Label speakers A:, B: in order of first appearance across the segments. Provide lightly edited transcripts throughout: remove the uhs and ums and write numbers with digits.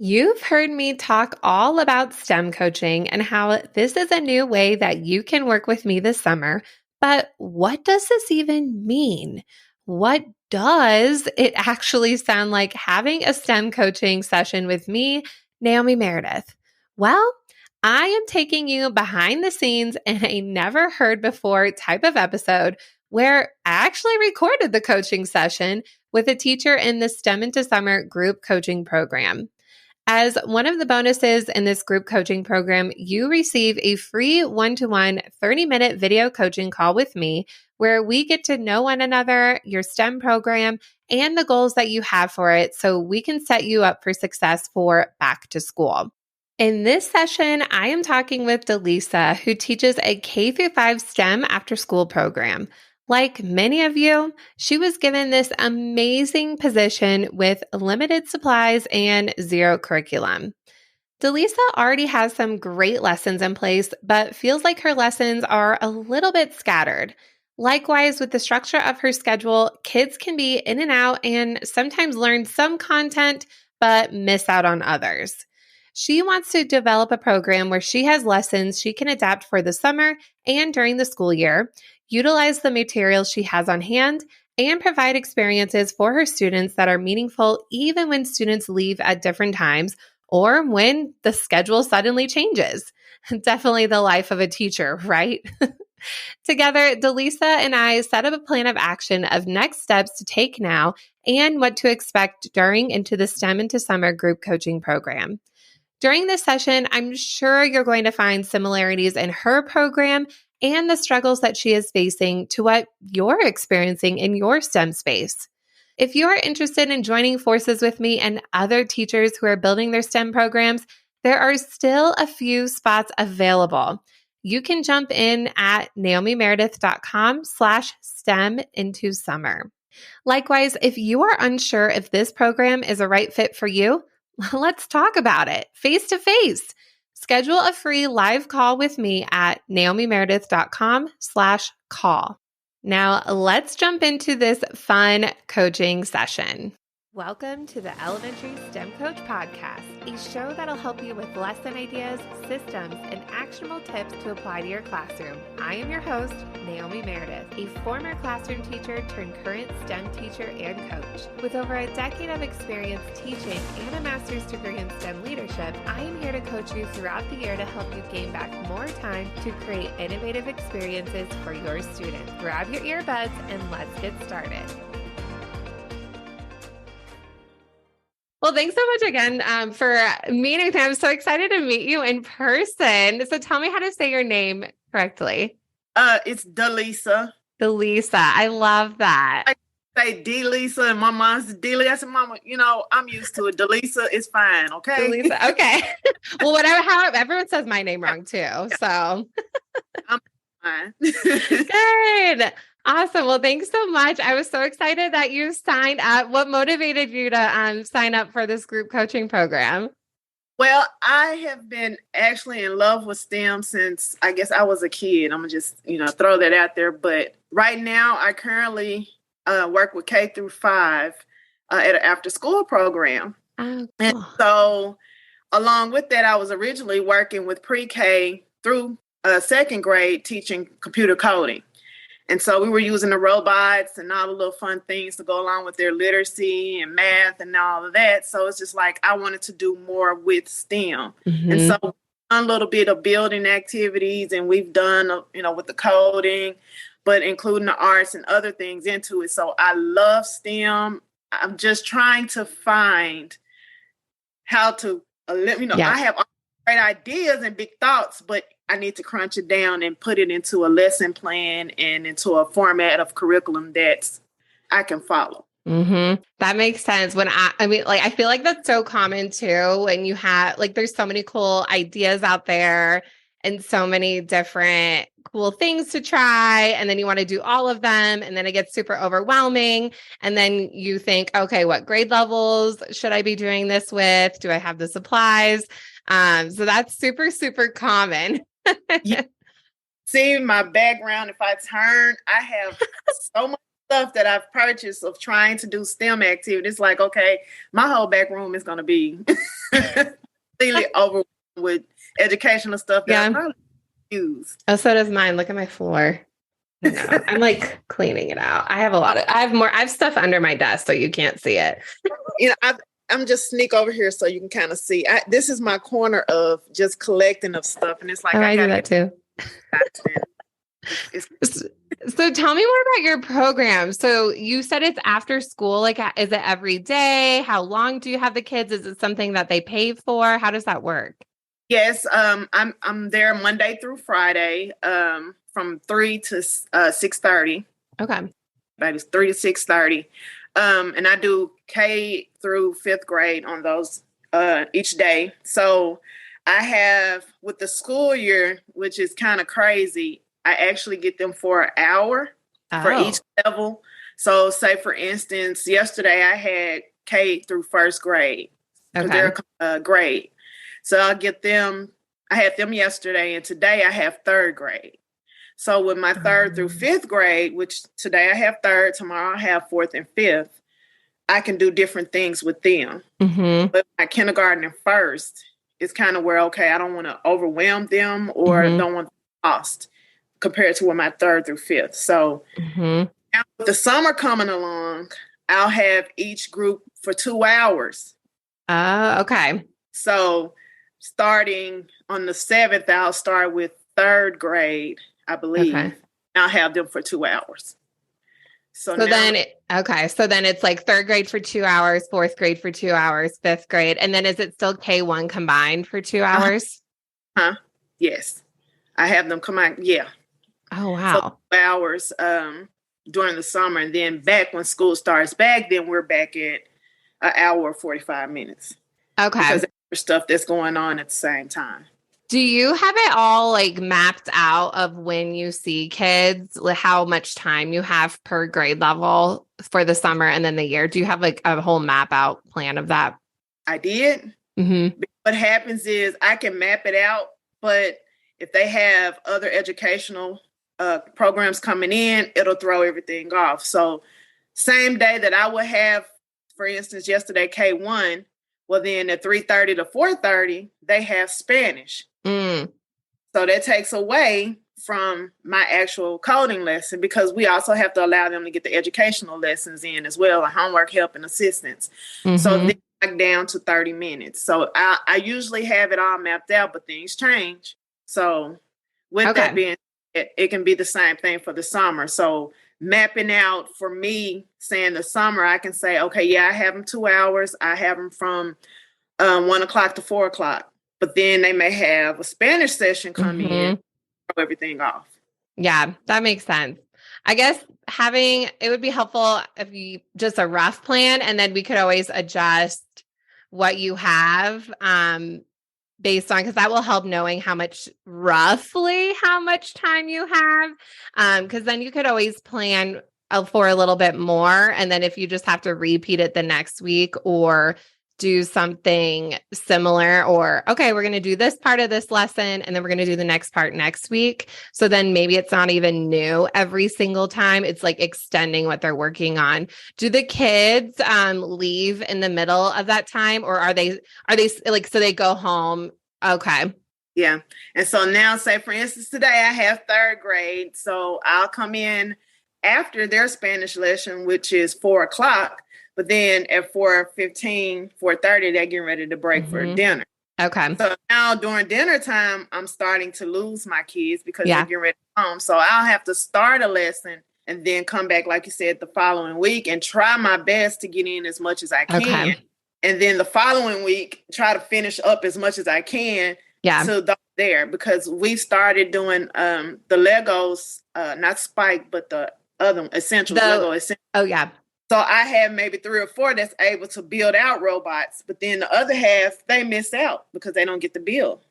A: You've heard me talk all about STEM coaching and how this is a new way that you can work with me this summer. But what does this even mean? What does it actually sound like having a STEM coaching session with me, Naomi Meredith? Well, I am taking you behind the scenes in a never heard before type of episode where I actually recorded the coaching session with a teacher in the STEM into Summer group coaching program. As one of the bonuses in this group coaching program, you receive a free one-to-one 30-minute video coaching call with me where we get to know one another, your STEM program, and the goals that you have for it so we can set you up for success for back to school. In this session, I am talking with DeLisa, who teaches a K-5 STEM after-school program. Like many of you, she was given this amazing position with limited supplies and zero curriculum. DeLisa already has some great lessons in place, but feels like her lessons are a little bit scattered. Likewise, with the structure of her schedule, kids can be in and out and sometimes learn some content, but miss out on others. She wants to develop a program where she has lessons she can adapt for the summer and during the school year, utilize the materials she has on hand, and provide experiences for her students that are meaningful even when students leave at different times or when the schedule suddenly changes. Definitely the life of a teacher, right? Together, DeLisa and I set up a plan of action of next steps to take now and what to expect during into the STEM into Summer group coaching program. During this session, I'm sure you're going to find similarities in her program and the struggles that she is facing to what you're experiencing in your STEM space. If you are interested in joining forces with me and other teachers who are building their STEM programs, there are still a few spots available. You can jump in at naomimeredith.com/STEM into summer. Likewise, if you are unsure if this program is a right fit for you, let's talk about it face to face. Schedule a free live call with me at naomimeredith.com/call. Now let's jump into this fun coaching session. Welcome to the Elementary STEM Coach Podcast, a show that'll help you with lesson ideas, systems, and actionable tips to apply to your classroom. I am your host, Naomi Meredith, a former classroom teacher turned current STEM teacher and coach. With over a decade of experience teaching and a master's degree in STEM leadership, I am here to coach you throughout the year to help you gain back more time to create innovative experiences for your students. Grab your earbuds and let's get started. Well, thanks so much again for meeting me. I'm so excited to meet you in person. So tell me how to say your name correctly.
B: It's DeLisa.
A: DeLisa. I love that.
B: I say DeLisa and my mom's DeLisa. I said, Mama, I'm used to it. DeLisa is fine, okay?
A: DeLisa. Okay. Well, how everyone says my name wrong too. So
B: I'm fine.
A: Good. Awesome. Well, thanks so much. I was so excited that you signed up. What motivated you to sign up for this group coaching program?
B: Well, I have been actually in love with STEM since I guess I was a kid. I'm gonna just, throw that out there. But right now, I currently work with K-5 at an after-school program.
A: Oh, cool.
B: And so, along with that, I was originally working with pre-K through second grade teaching computer coding. And so we were using the robots and all the little fun things to go along with their literacy and math and all of that. So it's just like I wanted to do more with STEM. Mm-hmm. And so a little bit of building activities, and we've done, with the coding, but including the arts and other things into it. So I love STEM. I'm just trying to find how to, I have great ideas and big thoughts, but I need to crunch it down and put it into a lesson plan and into a format of curriculum that I can follow.
A: Mm-hmm. That makes sense. I feel like that's so common too. When you have, there's so many cool ideas out there and so many different cool things to try. And then you want to do all of them. And then it gets super overwhelming. And then you think, okay, what grade levels should I be doing this with? Do I have the supplies? So that's super, super common.
B: Yeah. See my background, if I turn, I have so much stuff that I've purchased of trying to do STEM activities. Like, okay, my whole back room is going to be completely overwhelmed with educational stuff that I probably use.
A: Oh, so does mine. Look at my floor. No, I'm like cleaning it out. I have stuff under my desk so you can't see it.
B: I'm just sneak over here so you can kind of see. This is my corner of just collecting of stuff. And it's like,
A: I do that too. So tell me more about your program. So you said it's after school. Like, is it every day? How long do you have the kids? Is it something that they pay for? How does that work?
B: Yes, I'm there Monday through Friday, from 3 to 6:30.
A: Okay,
B: that is 3 to 6:30, and I do K through 5th grade on those each day. So I have with the school year, which is kind of crazy. I actually get them for an hour for each level. So, say for instance, yesterday I had K through 1st grade because they're a grade. So I had them yesterday, and today I have 3rd grade. So with my 3rd through 5th grade, which today I have 3rd, tomorrow I have 4th and 5th, I can do different things with them.
A: Mm-hmm.
B: But my kindergarten and 1st is kind of where, okay, I don't want to overwhelm them or don't want them lost compared to with my 3rd through 5th. So now with the summer coming along, I'll have each group for 2 hours.
A: Okay.
B: So starting on the 7th, I'll start with 3rd grade, I believe. Okay. I'll have them for 2 hours. So then it's like 3rd grade for 2 hours, 4th grade for 2 hours, 5th grade. And then is it still K1 combined for 2 hours? Yes. I have them combined. Yeah.
A: Oh, wow.
B: So 2 hours during the summer. And then back when school starts back, then we're back at an hour or 45 minutes.
A: Okay.
B: Because there's stuff that's going on at the same time.
A: Do you have it all like mapped out of when you see kids, how much time you have per grade level for the summer and then the year? Do you have like a whole map out plan of that?
B: I did.
A: Mm-hmm.
B: What happens is I can map it out, but if they have other educational programs coming in, it'll throw everything off. So same day that I would have, for instance, yesterday, K1, well, then at 3:30 to 4:30, they have Spanish. So that takes away from my actual coding lesson because we also have to allow them to get the educational lessons in as well, like homework help and assistance. So then back down to 30 minutes. So I usually have it all mapped out, but things change. So with that being said, it can be the same thing for the summer. So mapping out for me, saying the summer, I can say, okay, yeah, I have them 2 hours. I have them from 1 o'clock to 4 o'clock. But then they may have a Spanish session come in, throw everything off.
A: Yeah, that makes sense. I guess it would be helpful if you just a rough plan, and then we could always adjust what you have based on, because that will help knowing roughly how much time you have. Because then you could always plan for a little bit more. And then if you just have to repeat it the next week or do something similar, or, okay, we're going to do this part of this lesson and then we're going to do the next part next week. So then maybe it's not even new every single time. It's like extending what they're working on. Do the kids leave in the middle of that time, or are they like, so they go home? Okay.
B: Yeah. And so now, say for instance, today I have 3rd grade. So I'll come in after their Spanish lesson, which is 4 o'clock. But then at 4:15, 4:30, they're getting ready to break for dinner.
A: Okay.
B: So now during dinner time, I'm starting to lose my kids because they're getting ready to come. So I'll have to start a lesson and then come back, like you said, the following week and try my best to get in as much as I can.
A: Okay.
B: And then the following week, try to finish up as much as I can to there, because we started doing the Legos, not Spike, but the other one, Essentials, Lego Essentials.
A: Oh, yeah.
B: So I have maybe 3 or 4 that's able to build out robots, but then the other half, they miss out because they don't get to build.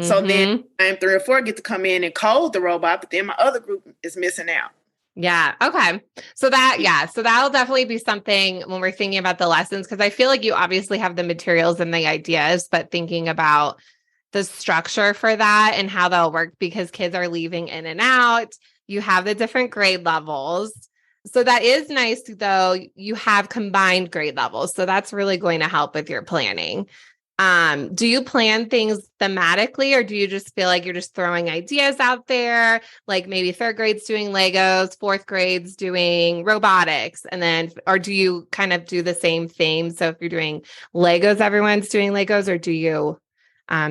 B: So then 3 or 4 get to come in and code the robot, but then my other group is missing out.
A: Yeah. Okay. So that'll definitely be something when we're thinking about the lessons, because I feel like you obviously have the materials and the ideas, but thinking about the structure for that and how that'll work, because kids are leaving in and out. You have the different grade levels. So that is nice, though. You have combined grade levels. So that's really going to help with your planning. Do you plan things thematically, or do you just feel like you're just throwing ideas out there? Like maybe third grade's doing Legos, fourth grade's doing robotics, and then, or do you kind of do the same theme? So if you're doing Legos, everyone's doing Legos, or do you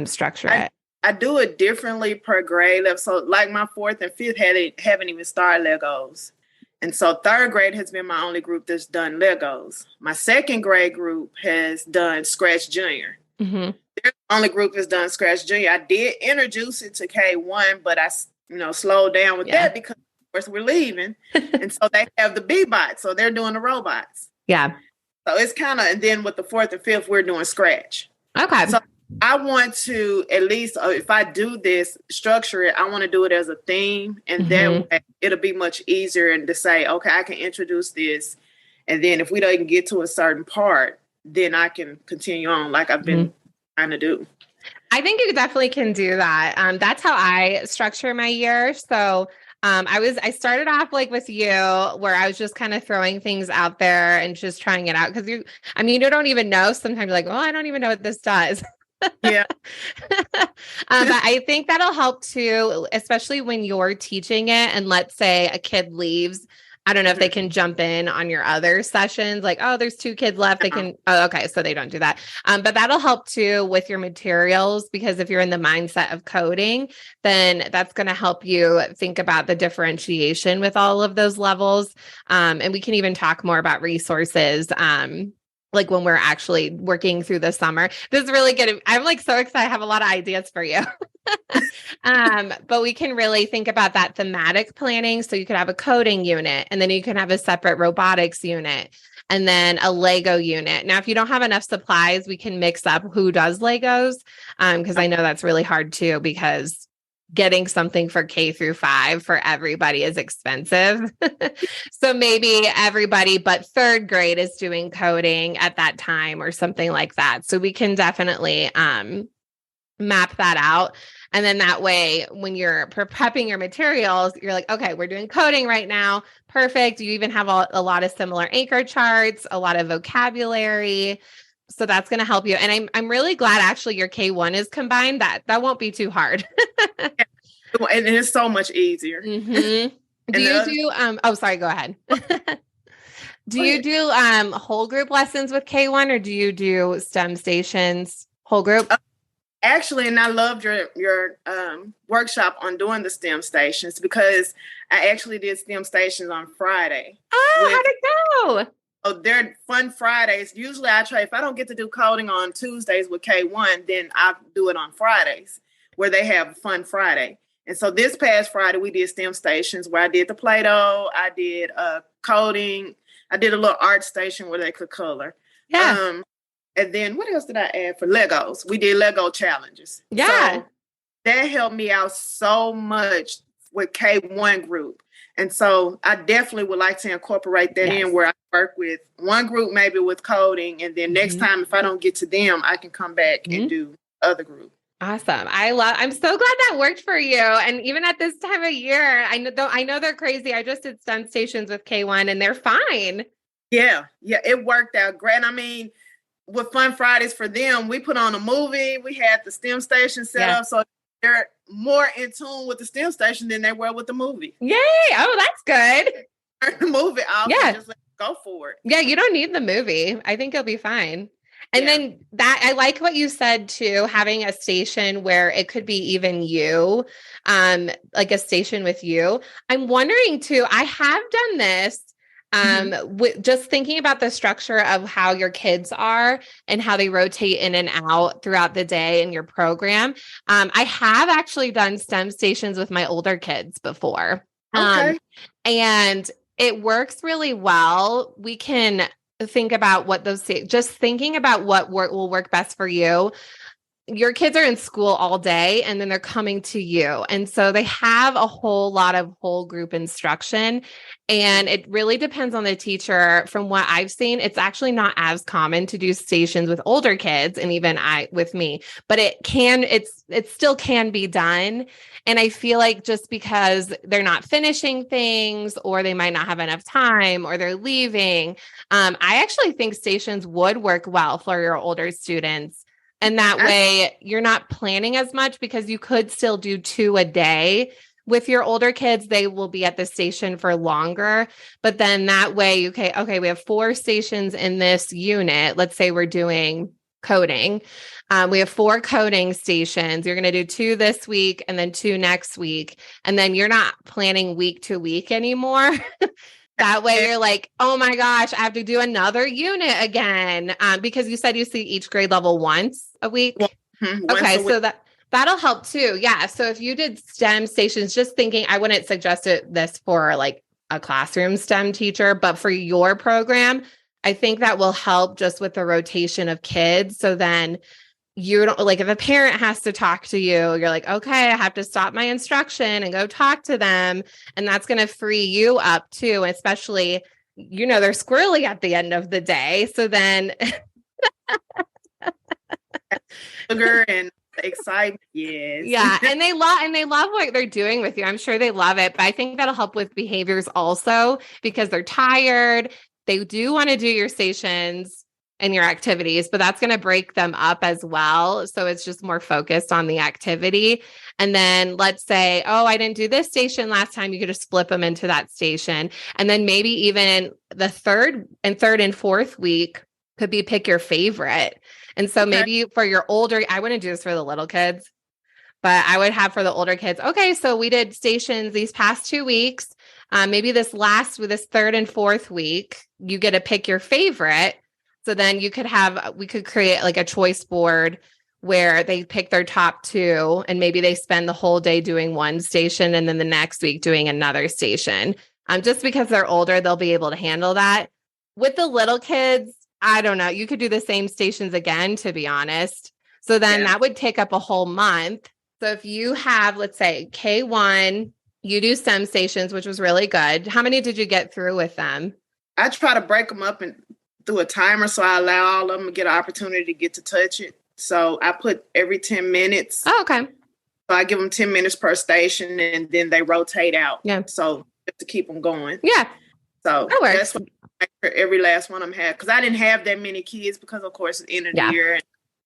A: structure it?
B: I do it differently per grade level. So like my fourth and fifth haven't even started Legos. And so third grade has been my only group that's done Legos. My second grade group has done Scratch Junior.
A: Mm-hmm.
B: Their only group has done Scratch Junior. I did introduce it to K1, but I slowed down with that because of course we're leaving. And so they have the B-bots. So they're doing the robots.
A: Yeah.
B: So it's kind of, and then with the fourth and fifth, we're doing Scratch.
A: Okay.
B: So I want to at least, if I do this, structure it, I want to do it as a theme. And that way it'll be much easier and to say, okay, I can introduce this. And then if we don't get to a certain part, then I can continue on like I've been trying to do.
A: I think you definitely can do that. That's how I structure my year. So I started off like with you where I was just kind of throwing things out there and just trying it out. Cause you don't even know. Sometimes you're like, well, I don't even know what this does.
B: Yeah.
A: But I think that'll help too, especially when you're teaching it. And let's say a kid leaves. I don't know if they can jump in on your other sessions, like, oh, there's 2 kids left. They can, oh, okay. So they don't do that. But that'll help too with your materials, because if you're in the mindset of coding, then that's going to help you think about the differentiation with all of those levels. And we can even talk more about resources. Like when we're actually working through the summer. This is really good. I'm like so excited. I have a lot of ideas for you. But we can really think about that thematic planning. So you could have a coding unit, and then you can have a separate robotics unit, and then a Lego unit. Now, if you don't have enough supplies, we can mix up who does Legos. Because I know that's really hard too, because getting something for K through 5 for everybody is expensive. So maybe everybody but third grade is doing coding at that time or something like that. So we can definitely map that out. And then that way, when you're prepping your materials, you're like, okay, we're doing coding right now. Perfect. You even have a lot of similar anchor charts, a lot of vocabulary. So that's going to help you. And I'm really glad actually your K1 is combined. That won't be too hard.
B: And it's so much easier.
A: Mm-hmm. Do you do, oh, sorry, go ahead. Do you do whole group lessons with K1, or do you do STEM stations whole group?
B: Actually, and I loved your workshop on doing the STEM stations, because I actually did STEM stations on Friday.
A: Oh, how'd it go?
B: Oh, they're fun Fridays. Usually I try, if I don't get to do coding on Tuesdays with K1, then I do it on Fridays where they have a fun Friday. And so this past Friday, we did STEM stations where I did the Play-Doh, I did coding, I did a little art station where they could color.
A: Yeah.
B: And then what else did I add for Legos? We did Lego challenges.
A: Yeah.
B: So that helped me out so much with K1 group. And so I definitely would like to incorporate that in where I work with one group, maybe with coding. And then next time, if I don't get to them, I can come back and do other group.
A: Awesome. I'm so glad that worked for you. And even at this time of year, I know they're crazy. I just did STEM stations with K1 and they're fine.
B: Yeah. Yeah. It worked out great. I mean, with Fun Fridays for them, we put on a movie. We had the STEM station set up. So they're more in tune with the STEM station than they were with the movie.
A: Yay. Oh, that's good.
B: Turn the movie off and just go for it.
A: Yeah, you don't need the movie. I think you'll be fine. And then that, I like what you said too, having a station where it could be even you, like a station with you. I'm wondering too, I have done this, with just thinking about the structure of how your kids are and how they rotate in and out throughout the day in your program. I have actually done STEM stations with my older kids before. And it works really well. We can think about what those, just thinking about what will work best for you. your kids are in school all day and then they're coming to you. And so they have a whole lot of whole group instruction. And it really depends on the teacher. From what I've seen, it's actually not as common to do stations with older kids and even with me, but it still can be done. And I feel like just because they're not finishing things or they might not have enough time or they're leaving, I actually think stations would work well for your older students. And that way you're not planning as much because you could still do 2 a day. With your older kids, they will be at the station for longer. But then that way, okay, we have 4 stations in this unit. Let's say we're doing coding. We have 4 coding stations. You're going to do 2 this week and then 2 next week. And then you're not planning week to week anymore. That way you're like, oh my gosh, I have to do another unit again. Because you said you see each grade level once a week. Okay, so that'll help too. Yeah. So if you did STEM stations, just thinking, I wouldn't suggest this for like a classroom STEM teacher, but for your program, I think that will help just with the rotation of kids. So then you don't, like, if a parent has to talk to you, you're like, okay, I have to stop my instruction and go talk to them. And that's going to free you up too, especially, they're squirrely at the end of the day. So then
B: sugar and excitement. Yes.
A: Yeah. And they love what they're doing with you. I'm sure they love it, but I think that'll help with behaviors also because they're tired. They do want to do your stations and your activities, but that's going to break them up as well. So it's just more focused on the activity. And then let's say, oh, I didn't do this station last time. You could just flip them into that station. And then maybe even the third and fourth week could be pick your favorite. And so maybe for your older, I wouldn't do this for the little kids, but I would have for the older kids. Okay, so we did stations these past 2 weeks. Maybe this third and fourth week, you get to pick your favorite. So then we could create like a choice board where they pick their top 2 and maybe they spend the whole day doing one station and then the next week doing another station. Just because they're older, they'll be able to handle that. With the little kids, I don't know. You could do the same stations again, to be honest. So then that would take up a whole month. So if you have, let's say K1, you do STEM stations, which was really good. How many did you get through with them?
B: I try to break them up and through a timer. So I allow all of them to get an opportunity to get to touch it. So I put every 10 minutes.
A: Oh, okay.
B: So I give them 10 minutes per station and then they rotate out.
A: Yeah.
B: So just to keep them going.
A: Yeah.
B: So that's what every last one of them had. Because I didn't have that many kids because, of course, it's the end of the year and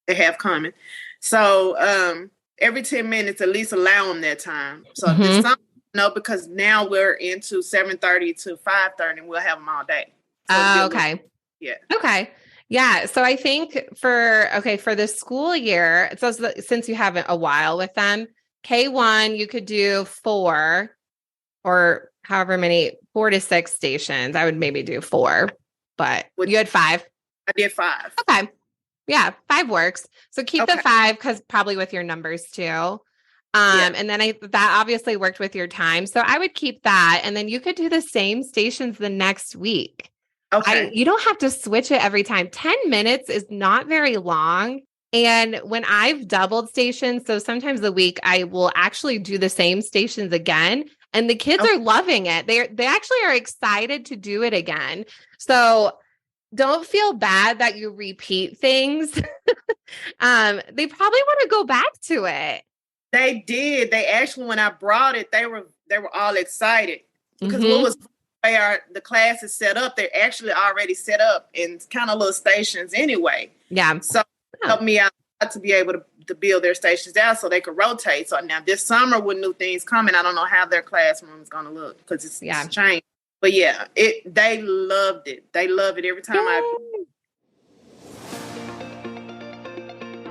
B: they have coming. So every 10 minutes, at least allow them that time. So this summer, because now we're into 7:30 to 5:30 and we'll have them all day. So
A: okay.
B: Yeah.
A: Okay. Yeah. So I think for the school year, so since you haven't a while with them, K1, you could do 4 or however many, 4 to 6 stations. I would maybe do 4, but you had 5.
B: I did 5.
A: Okay. Yeah. 5 works. So keep the 5 because probably with your numbers too. And then that obviously worked with your time. So I would keep that. And then you could do the same stations the next week.
B: Okay.
A: You don't have to switch it every time. 10 minutes is not very long. And when I've doubled stations, so sometimes a week I will actually do the same stations again. And the kids are loving it. They actually are excited to do it again. So don't feel bad that you repeat things. They probably want to go back to it.
B: They did. They actually, when I brought it, they were all excited because the class is set up. They're actually already set up in kind of little stations anyway. Yeah. So it helped me out to be able to build their stations out so they could rotate. So now this summer with new things coming, I don't know how their classroom is going to look because it's changed. But yeah, they loved it. They love it every time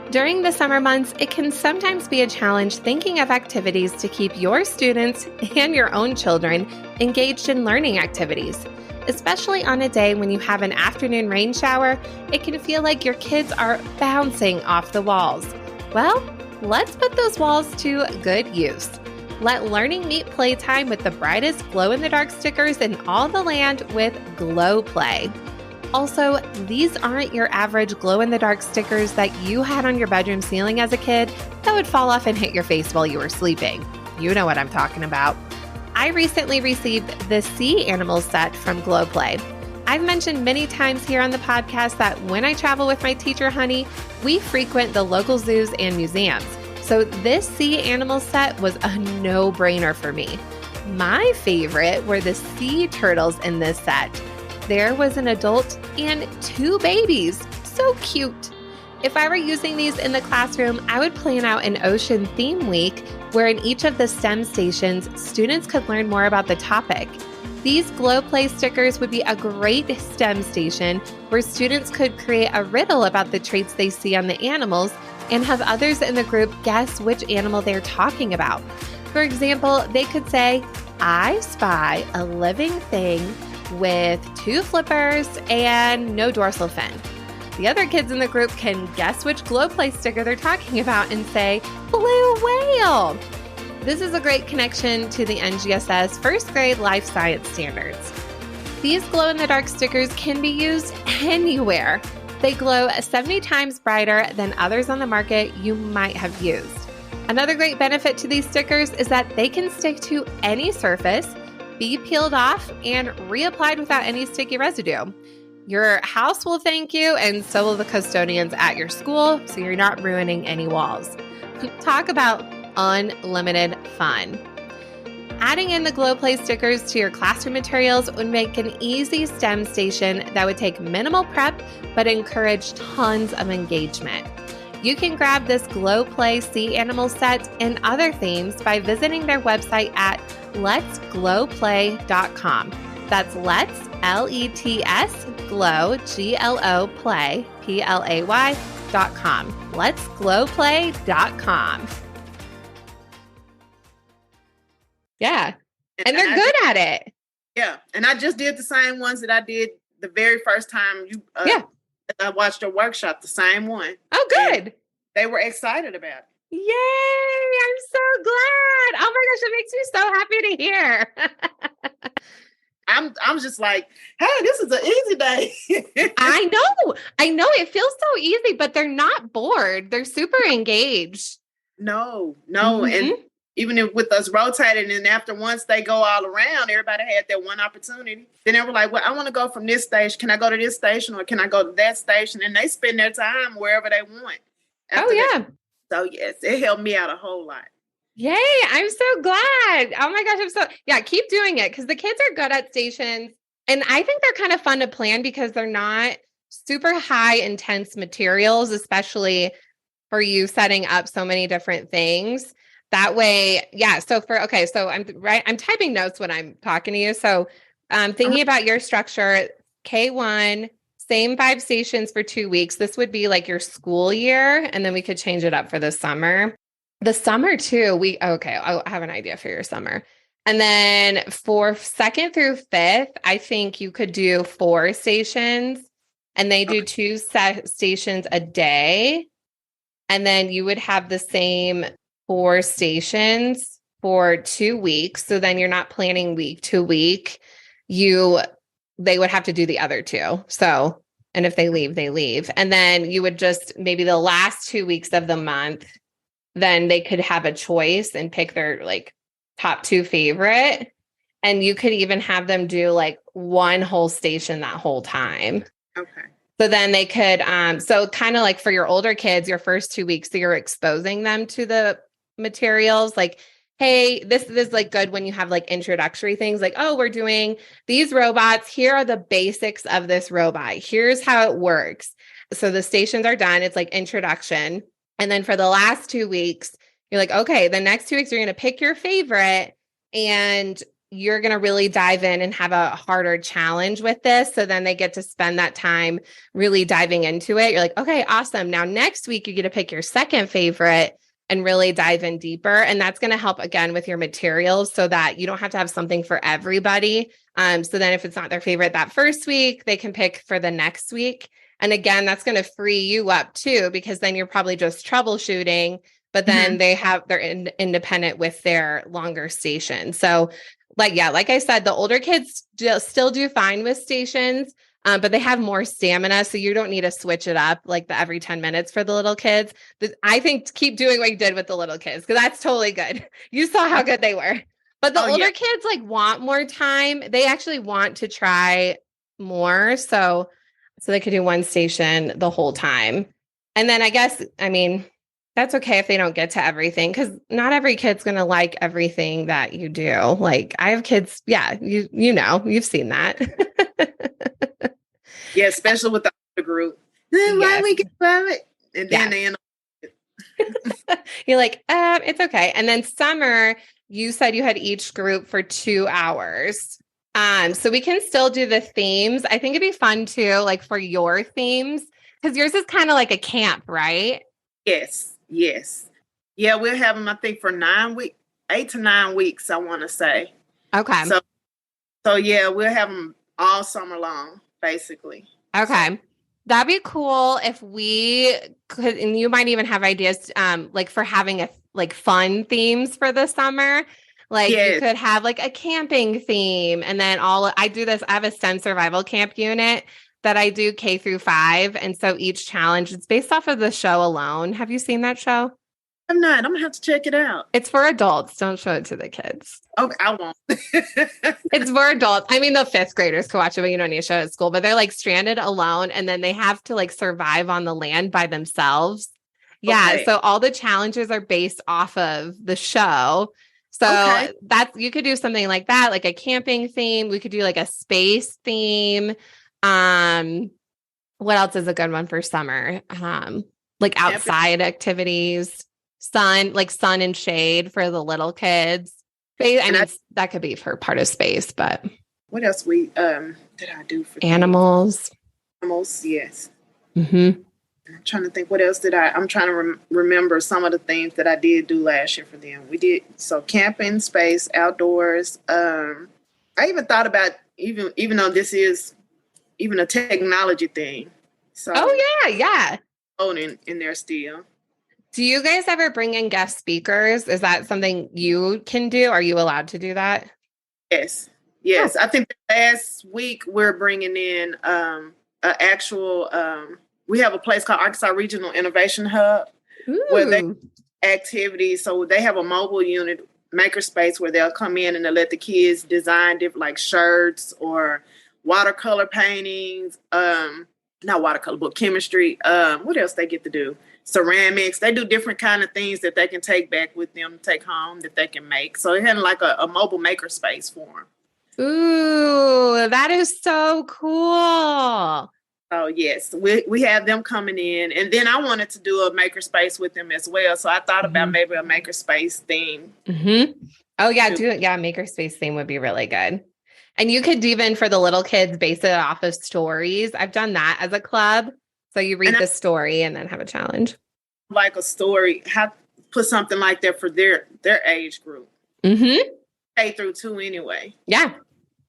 A: During the summer months, it can sometimes be a challenge thinking of activities to keep your students and your own children engaged in learning activities. Especially on a day when you have an afternoon rain shower, it can feel like your kids are bouncing off the walls. Well, let's put those walls to good use. Let learning meet playtime with the brightest glow-in-the-dark stickers in all the land with Glow Play. Also, these aren't your average glow-in-the-dark stickers that you had on your bedroom ceiling as a kid that would fall off and hit your face while you were sleeping. You know what I'm talking about. I recently received the Sea Animals set from Glow Play. I've mentioned many times here on the podcast that when I travel with my teacher, Honey, we frequent the local zoos and museums. So this Sea Animals set was a no-brainer for me. My favorite were the sea turtles in this set. There was an adult and 2 babies. So cute. If I were using these in the classroom, I would plan out an ocean theme week where in each of the STEM stations, students could learn more about the topic. These Glow Play stickers would be a great STEM station where students could create a riddle about the traits they see on the animals and have others in the group guess which animal they're talking about. For example, they could say, I spy a living thing with 2 flippers and no dorsal fin. The other kids in the group can guess which Glow Play sticker they're talking about and say, blue whale. This is a great connection to the NGSS first grade life science standards. These glow-in-the-dark stickers can be used anywhere. They glow 70 times brighter than others on the market you might have used. Another great benefit to these stickers is that they can stick to any surface, be peeled off, and reapplied without any sticky residue. Your house will thank you, and so will the custodians at your school, so you're not ruining any walls. Talk about unlimited fun. Adding in the Glow Play stickers to your classroom materials would make an easy STEM station that would take minimal prep, but encourage tons of engagement. You can grab this Glow Play Sea Animal set and other themes by visiting their website at letsglowplay.com. That's let's, L-E-T-S, glow, G-L-O, play, P-L-A-Y.com. Letsglowplay.com. Yeah. And they're good at it.
B: Yeah. And I just did the same ones that I did the very first time I watched a workshop, the same one.
A: Oh, good.
B: And they were excited about it.
A: Yay. I'm so glad. Oh my gosh, it makes me so happy to hear.
B: I'm just like, hey, this is an easy day.
A: I know. It feels so easy, but they're not bored. They're super engaged.
B: No. And even with us rotating, and after once they go all around, everybody had their one opportunity. Then they were like, well, I want to go from this station. Can I go to this station or can I go to that station? And they spend their time wherever they want.
A: Yeah.
B: So yes, it helped me out a whole lot.
A: Yay. I'm so glad. Oh my gosh. Keep doing it because the kids are good at stations. And I think they're kind of fun to plan because they're not super high intense materials, especially for you setting up so many different things. That way, yeah. So I'm typing notes when I'm talking to you. So thinking about your structure, K1, same 5 stations for 2 weeks. This would be like your school year. And then we could change it up for the summer. The summer too, I have an idea for your summer. And then for 2nd through 5th, I think you could do 4 stations and they do 2 stations a day. And then you would have the same 4 stations for 2 weeks. So then you're not planning week to week. They would have to do the other 2. So, and if they leave, they leave. And then you would just maybe the last 2 weeks of the month, then they could have a choice and pick their like top 2 favorite. And you could even have them do like 1 whole station that whole time.
B: Okay.
A: So then they could, so kind of like for your older kids, your first 2 weeks, so you're exposing them to the materials like, hey, this is like good when you have like introductory things like, oh, we're doing these robots. Here are the basics of this robot. Here's how it works. So the stations are done. It's like introduction. And then for the last 2 weeks, you're like, okay, the next 2 weeks, you're going to pick your favorite and you're going to really dive in and have a harder challenge with this. So then they get to spend that time really diving into it. You're like, okay, awesome. Now next week, you get to pick your second favorite and really dive in deeper. And that's going to help again with your materials so that you don't have to have something for everybody. So then if it's not their favorite that first week, they can pick for the next week. And again, that's going to free you up too, because then you're probably just troubleshooting, but then they're independent with their longer station. So like I said, the older kids still do fine with stations. But they have more stamina, so you don't need to switch it up like the every 10 minutes for the little kids. I think keep doing what you did with the little kids because that's totally good. You saw how good they were. But the older kids like want more time. They actually want to try more. So they could do one station the whole time. And then I guess, I mean, that's okay if they don't get to everything because not every kid's going to like everything that you do. Like I have kids. Yeah. You know, you've seen that.
B: Yeah. Especially with the other group. Then why we get from it? And then they end
A: up. You're like, it's okay. And then summer, you said you had each group for 2 hours. So we can still do the themes. I think it'd be fun too, like for your themes, because yours is kind of like a camp, right?
B: Yes. Yes. Yeah, we'll have them, I think, for 9 weeks, 8 to 9 weeks, I want to say.
A: Okay.
B: So yeah, we'll have them all summer long, basically.
A: Okay. So. That'd be cool if we could, and you might even have ideas, like for having like fun themes for the summer. Like you could have like a camping theme and then I do this. I have a STEM survival camp unit that I do K-5. And so each challenge is based off of the show Alone. Have you seen that show?
B: I'm not. I'm going to have to check it out.
A: It's for adults. Don't show it to the kids.
B: Okay, I won't.
A: It's for adults. I mean, the 5th graders can watch it, but you don't need to show it at school. But they're like stranded alone and then they have to like survive on the land by themselves. Yeah. Okay. So all the challenges are based off of the show. So that's, you could do something like that, like a camping theme. We could do like a space theme. What else is a good one for summer? Like outside activities, sun and shade for the little kids. I mean, that could be for part of space, but
B: what else did I do for
A: animals?
B: Animals, yes.
A: Mm-hmm.
B: I'm trying to think what else I'm trying to remember some of the things that I did do last year for them. We did camping, space, outdoors. I even thought about even though this is even a technology thing. So
A: yeah.
B: In there still.
A: Do you guys ever bring in guest speakers? Is that something you can do? Are you allowed to do that?
B: Yes. Oh. I think last week we're bringing in an actual. We have a place called Arkansas Regional Innovation Hub where they activities. So they have a mobile unit, makerspace, where they'll come in and they'll let the kids design different like shirts or watercolor paintings. Not watercolor, but chemistry. What else they get to do? Ceramics. They do different kind of things that they can take back with them, take home that they can make. So they had like a mobile makerspace for them.
A: Ooh, that is so cool.
B: Oh, yes. We have them coming in. And then I wanted to do a makerspace with them as well. So I thought about maybe a makerspace theme.
A: Mm-hmm. Oh, yeah. Makerspace theme would be really good. And you could even, for the little kids, base it off of stories. I've done that as a club. So you read the story and then have a challenge.
B: Like a story, put something like that for their age group.
A: Mm-hmm.
B: K-2 anyway.
A: Yeah.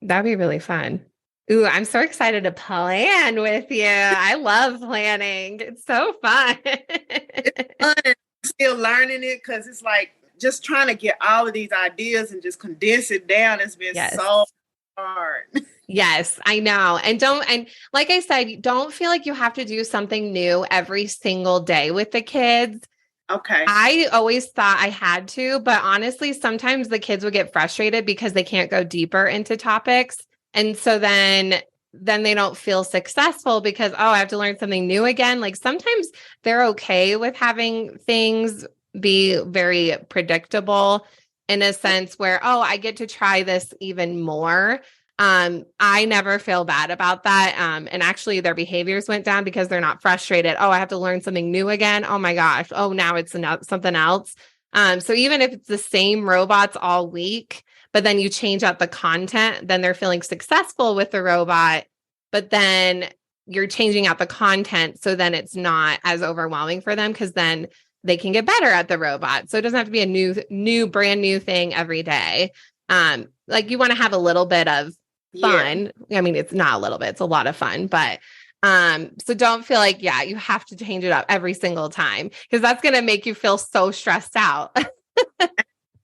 A: That'd be really fun. Ooh, I'm so excited to plan with you. I love planning. It's so fun.
B: It's fun. I'm still learning it because it's like just trying to get all of these ideas and just condense it down. It's been so hard.
A: Yes, I know. And like I said, don't feel like you have to do something new every single day with the kids.
B: Okay.
A: I always thought I had to, but honestly, sometimes the kids would get frustrated because they can't go deeper into topics. And so then they don't feel successful because, I have to learn something new again. Like sometimes they're okay with having things be very predictable in a sense where, I get to try this even more. I never feel bad about that. And actually their behaviors went down because they're not frustrated. I have to learn something new again. Oh my gosh. Now it's something else. So even if it's the same robots all week, but then you change out the content, then they're feeling successful with the robot, but then you're changing out the content. So then it's not as overwhelming for them because then they can get better at the robot. So it doesn't have to be a brand new thing every day. Like you want to have a little bit of fun. Yeah. I mean, it's not a little bit, it's a lot of fun, but so don't feel like, you have to change it up every single time because that's going to make you feel so stressed out.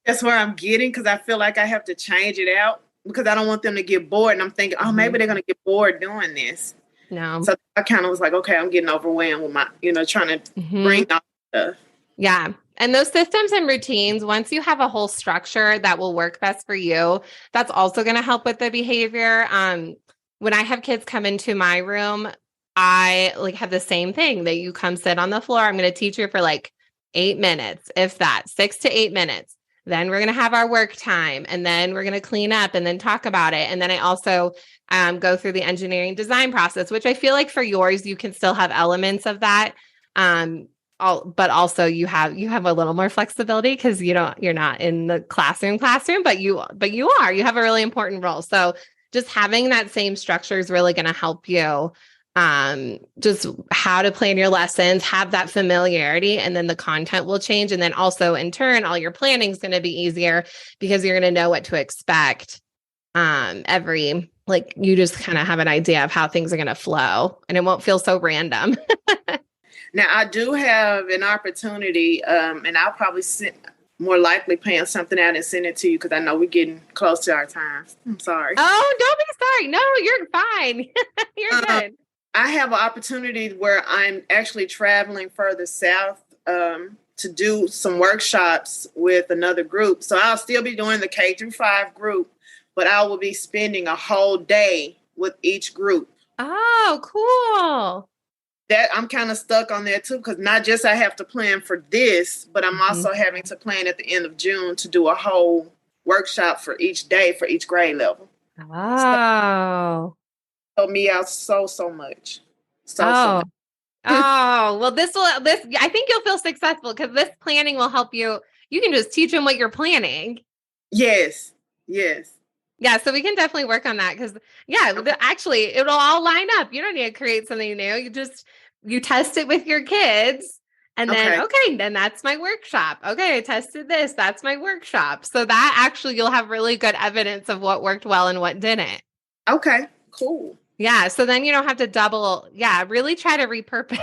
B: That's where I'm getting because I feel like I have to change it out because I don't want them to get bored. And I'm thinking, maybe they're going to get bored doing this.
A: No.
B: So I kind of was like, okay, I'm getting overwhelmed with my, trying to
A: Hmm.
B: bring all stuff.
A: Yeah. And those systems and routines, once you have a whole structure that will work best for you, that's also going to help with the behavior. When I have kids come into my room, I like have the same thing that you come sit on the floor. I'm going to teach you for like 8 minutes, if that, 6 to 8 minutes. Then we're going to have our work time and then we're going to clean up and then talk about it. And then I also go through the engineering design process, which I feel like for yours, you can still have elements of that. But also you have a little more flexibility because you're not in the classroom, but you have a really important role. So just having that same structure is really going to help you just how to plan your lessons, have that familiarity, and then the content will change. And then also in turn, all your planning is going to be easier because you're going to know what to expect. You just kind of have an idea of how things are going to flow and it won't feel so random.
B: Now, I do have an opportunity, and I'll probably more likely plan something out and send it to you because I know we're getting close to our time. I'm sorry.
A: Oh, don't be sorry. No, you're fine. You're good.
B: I have an opportunity where I'm actually traveling further south to do some workshops with another group. So I'll still be doing the K-5 group, but I will be spending a whole day with each group.
A: Oh, cool.
B: That I'm kind of stuck on that too, because not just I have to plan for this, but I'm also having to plan at the end of June to do a whole workshop for each day for each grade level.
A: Oh.
B: So me out so much. So
A: Oh.
B: much.
A: Oh, well, I think you'll feel successful because this planning will help you. You can just teach them what you're planning.
B: Yes. Yes.
A: Yeah, so we can definitely work on that because, yeah, actually, it'll all line up. You don't need to create something new. You test it with your kids and then, okay, then that's my workshop. Okay, I tested this. That's my workshop. So that actually, you'll have really good evidence of what worked well and what didn't.
B: Okay, cool.
A: Yeah, so then you don't have to really try to repurpose.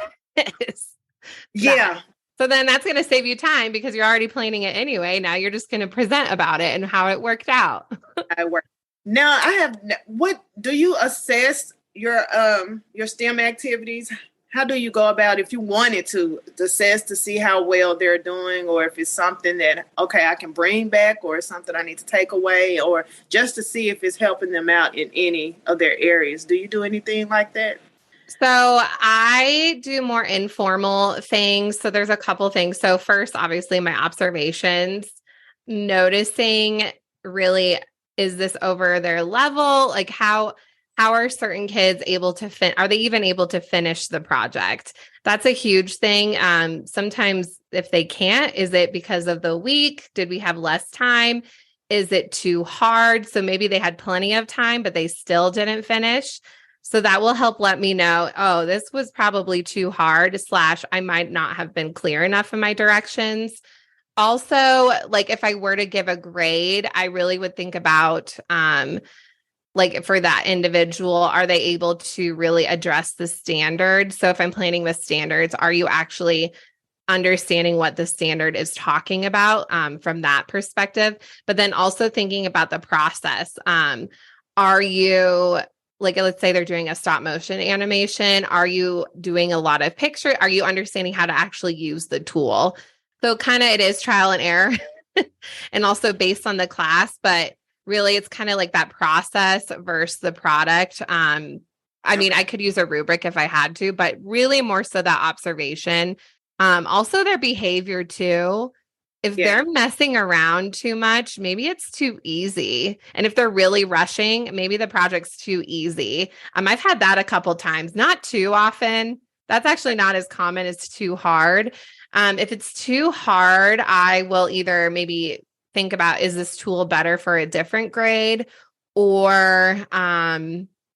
B: Yeah.
A: So then that's going to save you time because you're already planning it anyway. Now you're just going to present about it and how it worked out.
B: I work. Now what do you assess your STEM activities? How do you go about if you wanted to assess to see how well they're doing, or if it's something that, okay, I can bring back, or something I need to take away, or just to see if it's helping them out in any of their areas? Do you do anything like that?
A: So I do more informal things. So there's a couple things. So first, obviously, my observations, noticing really, is this over their level? Like how are certain kids able to are they even able to finish the project? That's a huge thing. Sometimes if they can't, is it because of the week? Did we have less time? Is it too hard? So maybe they had plenty of time, but they still didn't finish. So that will help let me know, oh, this was probably too hard, / I might not have been clear enough in my directions. Also, like if I were to give a grade, I really would think about, like for that individual, are they able to really address the standards? So if I'm planning with standards, are you actually understanding what the standard is talking about from that perspective? But then also thinking about the process. Are you, like, let's say they're doing a stop motion animation. Are you doing a lot of picture? Are you understanding how to actually use the tool? So kind of it is trial and error and also based on the class, but really it's kind of like that process versus the product. I mean, I could use a rubric if I had to, but really more so that observation. Also their behavior too. If they're messing around too much, maybe it's too easy. And if they're really rushing, maybe the project's too easy. I've had that a couple times, not too often. That's actually not as common as too hard. If it's too hard, I will either maybe think about, is this tool better for a different grade? Or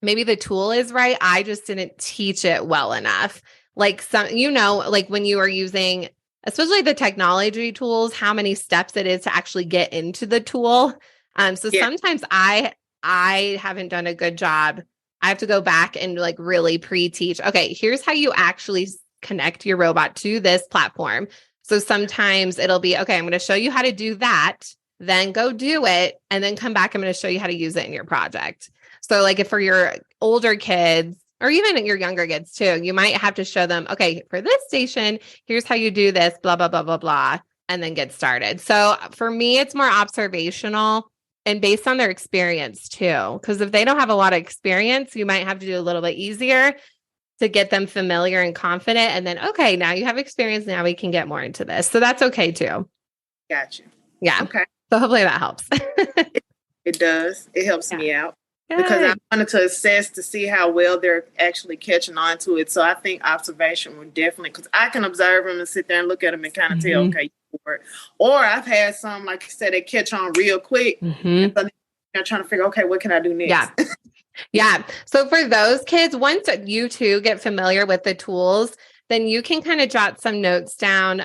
A: maybe the tool is right. I just didn't teach it well enough. Like like when you are using, especially the technology tools, how many steps it is to actually get into the tool. Sometimes I haven't done a good job. I have to go back and like really pre-teach. Okay, here's how you actually connect your robot to this platform. So sometimes it'll be, okay, I'm going to show you how to do that, then go do it, and then come back. I'm going to show you how to use it in your project. So like if for your older kids, or even your younger kids too, you might have to show them, okay, for this station, here's how you do this, blah, blah, blah, blah, blah, and then get started. So for me, it's more observational and based on their experience too. Because if they don't have a lot of experience, you might have to do a little bit easier to get them familiar and confident. And then, okay, now you have experience. Now we can get more into this. So that's okay too.
B: Gotcha.
A: Yeah.
B: Okay.
A: So hopefully that helps.
B: It does. It helps me out.
A: Good.
B: Because I wanted to assess to see how well they're actually catching on to it. So I think observation would definitely, because I can observe them and sit there and look at them and kind of tell, okay, or I've had some, like you said, they catch on real quick. And so they're trying to figure, okay, what can I do next?
A: Yeah. Yeah. So for those kids, once you two get familiar with the tools, then you can kind of jot some notes down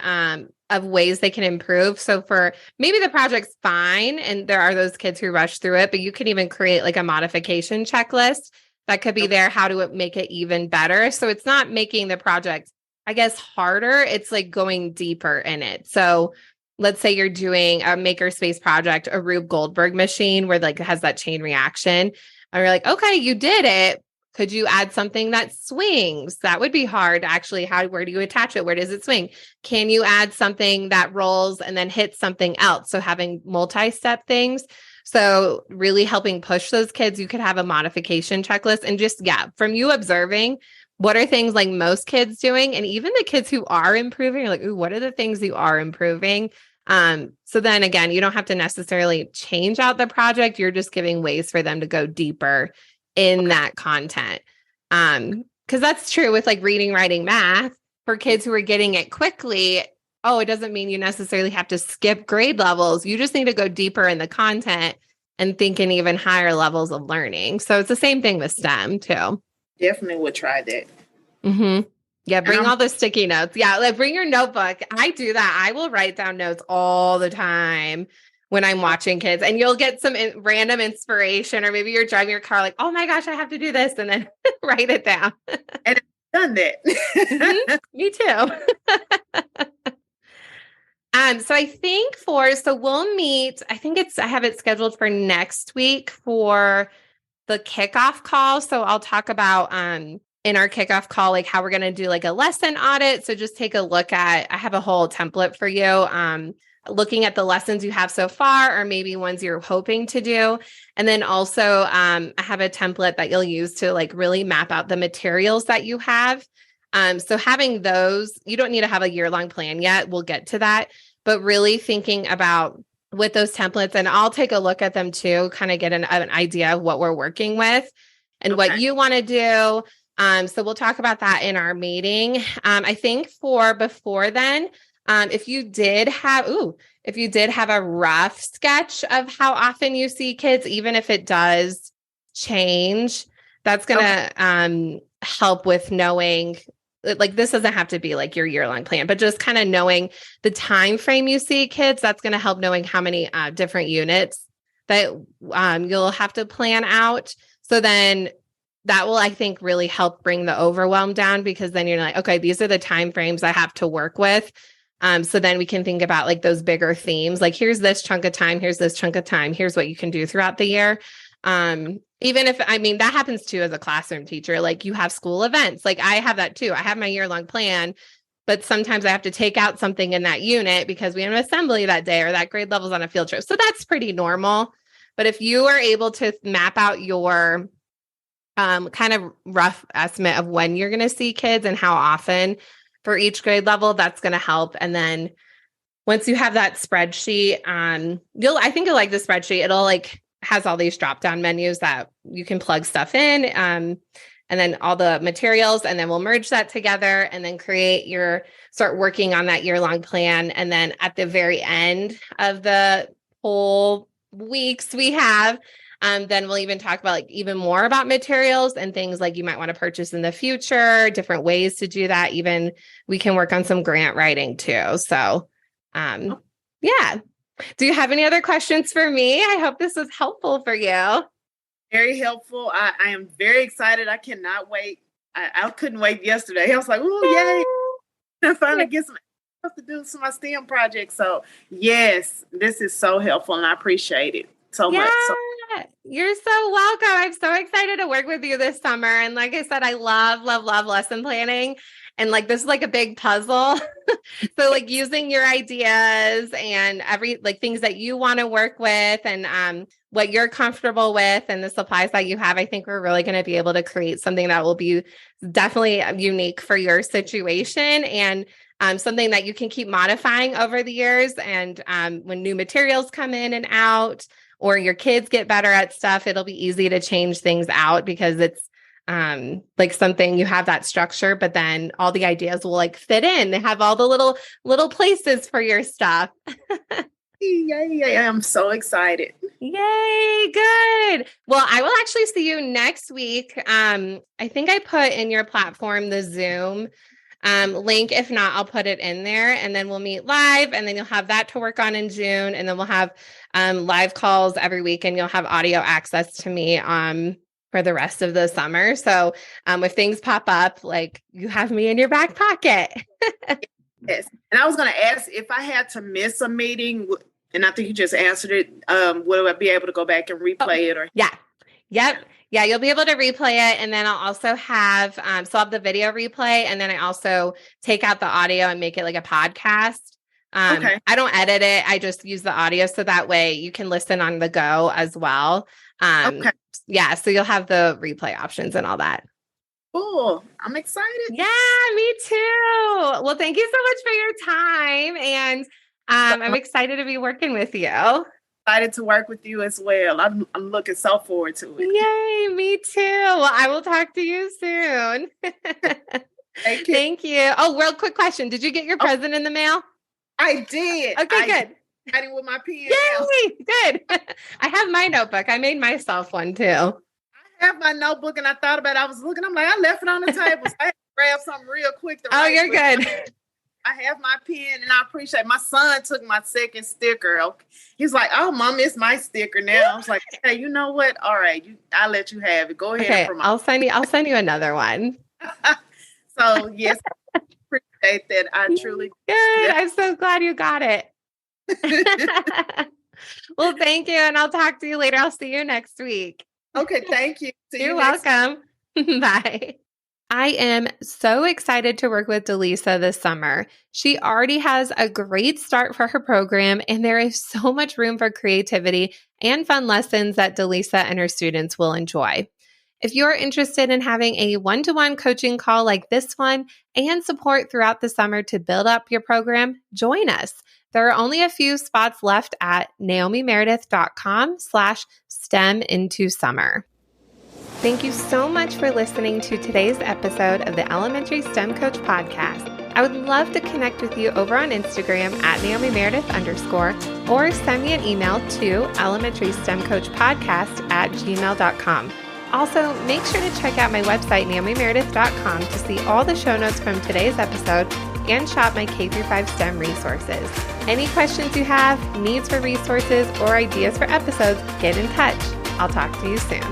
A: of ways they can improve. So for maybe the project's fine, and there are those kids who rush through it, but you can even create like a modification checklist that could be there. How to make it even better? So it's not making the project, I guess, harder. It's like going deeper in it. So let's say you're doing a makerspace project, a Rube Goldberg machine where like it has that chain reaction. And you're like, okay, you did it. Could you add something that swings? That would be hard. Actually, where do you attach it? Where does it swing? Can you add something that rolls and then hits something else? So having multi-step things. So really helping push those kids, you could have a modification checklist and just, from you observing, what are things like most kids doing? And even the kids who are improving, you're like, ooh, what are the things you are improving? So then again, you don't have to necessarily change out the project. You're just giving ways for them to go deeper in that content. Because that's true with like reading, writing, math for kids who are getting it quickly. Oh, it doesn't mean you necessarily have to skip grade levels. You just need to go deeper in the content and think in even higher levels of learning. So it's the same thing with STEM too.
B: Definitely would try that.
A: Mm-hmm. Yeah, bring all the sticky notes. Yeah, like bring your notebook. I do that. I will write down notes all the time when I'm watching kids, and you'll get some random inspiration, or maybe you're driving your car like, oh my gosh, I have to do this, and then write it down.
B: And I've done that.
A: Me too. So I think we'll meet, I have it scheduled for next week for the kickoff call. So I'll talk about, in our kickoff call, like how we're going to do like a lesson audit. So just take a look at, I have a whole template for you, looking at the lessons you have so far, or maybe ones you're hoping to do. And then also, I have a template that you'll use to like really map out the materials that you have. So having those, you don't need to have a year-long plan yet. We'll get to that, but really thinking about with those templates, and I'll take a look at them too, kind of get an idea of what we're working with and what you want to do. So we'll talk about that in our meeting. I think before then, if you did have a rough sketch of how often you see kids, even if it does change, that's going to help with knowing, like, this doesn't have to be like your year-long plan, but just kind of knowing the time frame you see kids, that's going to help knowing how many different units that you'll have to plan out. So then that will, I think, really help bring the overwhelm down, because then you're like, okay, these are the time frames I have to work with. So then we can think about like those bigger themes, like here's this chunk of time, here's this chunk of time, here's what you can do throughout the year. Even if, that happens too as a classroom teacher, like you have school events, like I have that too. I have my year-long plan, but sometimes I have to take out something in that unit because we have an assembly that day, or that grade level's on a field trip. So that's pretty normal. But if you are able to map out your kind of rough estimate of when you're going to see kids and how often for each grade level, that's going to help. And then once you have that spreadsheet, I think you'll like the spreadsheet. It'll like has all these drop down menus that you can plug stuff in, and then all the materials, and then we'll merge that together and then start working on that year-long plan. And then at the very end of the whole weeks we have, then we'll even talk about like even more about materials and things like you might want to purchase in the future, different ways to do that. Even we can work on some grant writing too. So, yeah. Do you have any other questions for me? I hope this was helpful for you.
B: Very helpful. I am very excited. I cannot wait. I couldn't wait yesterday. I was like, oh, yay. I finally get some stuff to do some of my STEM projects. So yes, this is so helpful and I appreciate it. so
A: Yeah,
B: much. So
A: you're so welcome. I'm so excited to work with you this summer. And like I said, I love, love, love lesson planning. And like this is like a big puzzle. So like using your ideas and like things that you want to work with and what you're comfortable with and the supplies that you have, I think we're really going to be able to create something that will be definitely unique for your situation and something that you can keep modifying over the years. And when new materials come in and out, or your kids get better at stuff, it'll be easy to change things out because it's like something you have that structure, but then all the ideas will like fit in. They have all the little places for your stuff.
B: yeah, I'm so excited.
A: Yay, good. Well, I will actually see you next week. I think I put in your platform the Zoom link. If not, I'll put it in there and then we'll meet live and then you'll have that to work on in June. And then we'll have live calls every week and you'll have audio access to me for the rest of the summer. So if things pop up, like you have me in your back pocket.
B: Yes. And I was going to ask if I had to miss a meeting, and I think you just answered it, will I be able to go back and replay it? Or
A: Yeah. Yep. Yeah, you'll be able to replay it. And then I'll also have, so I'll have the video replay. And then I also take out the audio and make it like a podcast.
B: Okay.
A: I don't edit it. I just use the audio. So that way you can listen on the go as well.
B: Okay.
A: Yeah. So you'll have the replay options and all that.
B: Cool. I'm excited.
A: Yeah, me too. Well, thank you so much for your time. And I'm excited to be working with you.
B: Excited to work with you as well. I'm looking so forward to it.
A: Yay, me too. Well, I will talk to you soon.
B: Thank you.
A: Thank you. Oh, real quick question. Did you get your present in the mail?
B: I did.
A: Okay, good.
B: Writing with my pen.
A: Yay, good. I have my notebook. I made myself one too.
B: I have my notebook and I thought about it. I was looking, I'm like, I left it on the table. So I had to grab something real quick to write.
A: You're good.
B: I have my pen and I appreciate it. My son took my second sticker. Okay. He's like, oh, Mom, it's my sticker now. I was like, hey, you know what? All right, I'll let you have it. Go ahead.
A: Okay, I'll send you another one.
B: So yes, I appreciate that. I truly
A: good. I'm so glad you got it. Well, thank you. And I'll talk to you later. I'll see you next week.
B: Okay, thank you.
A: You're welcome. Bye. I am so excited to work with DeLisa this summer. She already has a great start for her program, and there is so much room for creativity and fun lessons that DeLisa and her students will enjoy. If you're interested in having a one-to-one coaching call like this one and support throughout the summer to build up your program, join us. There are only a few spots left at naomimeredith.com/STEM-into-summer. Thank you so much for listening to today's episode of the Elementary STEM Coach Podcast. I would love to connect with you over on Instagram at @NaomiMeredith_ or send me an email to elementarystemcoachpodcast@gmail.com. Also, make sure to check out my website, naomimeredith.com, to see all the show notes from today's episode and shop my K-5 STEM resources. Any questions you have, needs for resources, or ideas for episodes, get in touch. I'll talk to you soon.